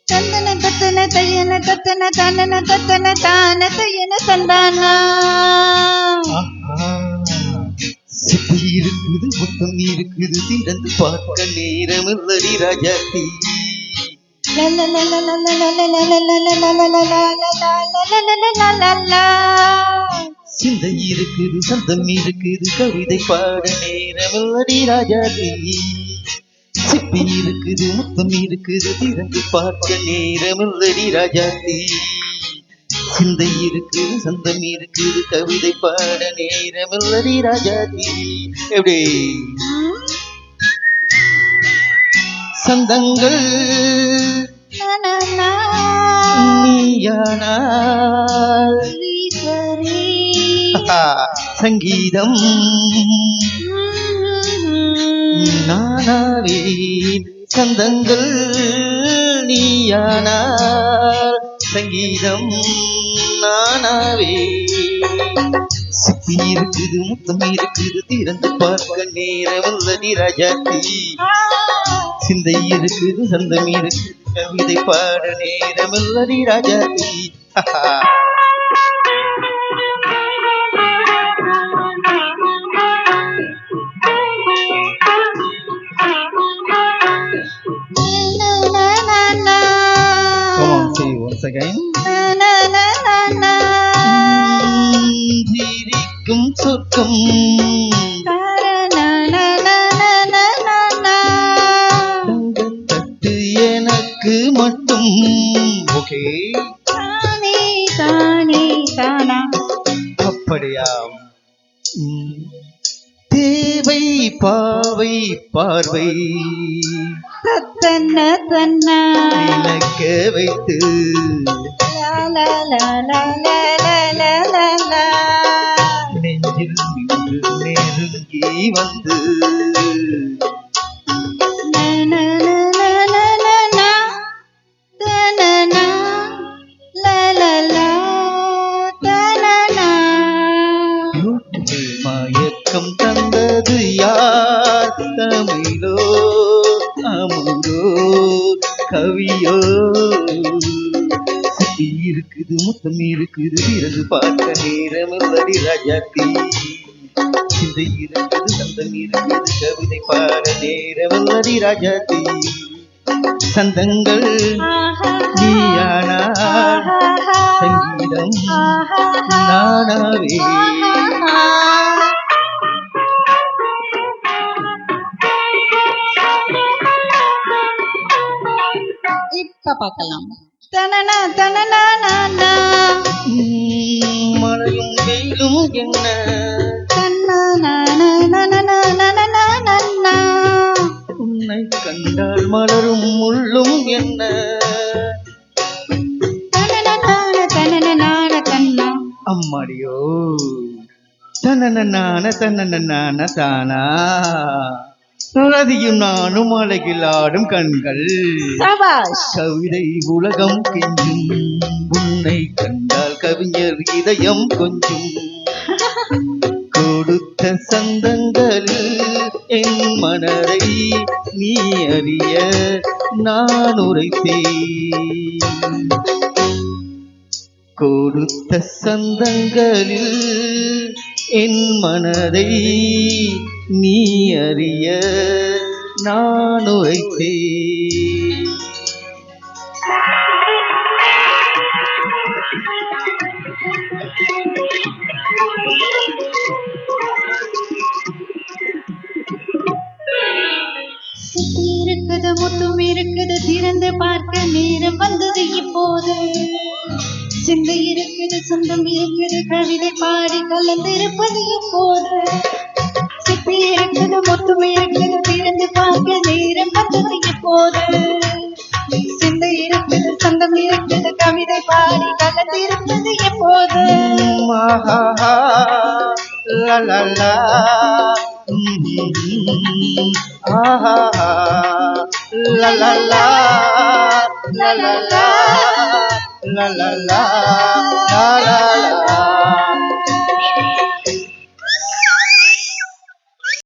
தந்தன தத்தன தையன தத்தன தனன தத்தன தான தையன தந்தானா. சிப்பி இருக்குது, முத்தம் இருக்குது, திறந்து பார்க்க நேரமில்லடி ராஜாத்தி. சிந்தை இருக்குது, சந்தம் இருக்குது, கவிதை பாட நேரமில்லடி ராஜாத்தி. சிப்பி இருக்குது, முத்தம் இருக்குது, திறந்து பார்க்க நேரமில்லடி ராஜாத்தி. சிந்தை இருக்குது, சந்தம் இருக்குது, கவிதை பாட நேரமில்லடி ராஜாத்தி. எப்படி சந்தங்கள் நீயானால் சங்கீதம் நானாவேன். சந்தங்கள் நீயானால் சங்கீதம் நானாவே. சிப்பி இருக்குது, முத்தம் இருக்குது, திறந்து பார்க்க நேரமில்லடி ராஜாத்தி. சிந்தை இருக்குது, சந்தம் இருக்குது, கவிதை பாட நேரமில்லடி ராஜாத்தி. ஜீரிக்கும் சொர்க்கம் தட்டு எனக்கு மட்டும். ஓகே தானே தானே தானா. அப்படியா? தேவை பாவை பார்வை தத்தன தன்னா இலக்க வைத்து நெஞ்சில் நின்று நெருங்கி வந்து மயக்கம் தந்தது யார்? தமிழோ அமுதோ கவியோ? சிப்பி இருக்குது, முத்தம் இருக்குது, திறந்து பார்க்க நேரமில்லடி ராஜாத்தி. சிந்தை இருக்குது, சந்தம் இருக்குது, கவிதை பாட நேரமில்லடி ராஜாத்தி. சந்தங்கள் நீயானா சங்கீதம் நானாவே. இப்ப பார்க்கலாம். தனனா தனனா நானா மழையும் வெயிலும் என்ன தன்னா நானா நானா நானா நானா. உன்னை கண்டால் மலரும் முள்ளும் என்ன தனன நான தனன நான தன்னா. அம்மாடியோ தனன நான தனன நான தானா. ரதியும் நானும் அழகில் ஆடும் கண்கள் கவிதை உலகம் கெஞ்சும். உன்னை கண்டால் கவிஞர் இதயம் கொஞ்சம். கொடுத்த சந்தங்களில் என் மனதை நீ அறிய நான் உரைத்தேன். கொடுத்த சந்தங்களில் என் மனதை நீ அறிய நான் உரைத்தேன். இருக்குது, முத்தும் இருக்குது, திறந்து பார்க்க நேரம் வந்தது இப்போது. சிந்தை இருக்குது, சொந்தம் இருக்குது, கவிதை பாடி கலந்திருப்பது இப்போது. சிப்பி இருக்குது, முத்தும் இருக்குது, திறந்து பார்க்க நேரம் வந்தது இப்போது. சிந்தை இருக்குது, சொந்தம் இருக்குது, கவிதை பாடி கலந்திருப்பது இப்போது. La la la, ah la la la, la la la, la la la, la la la.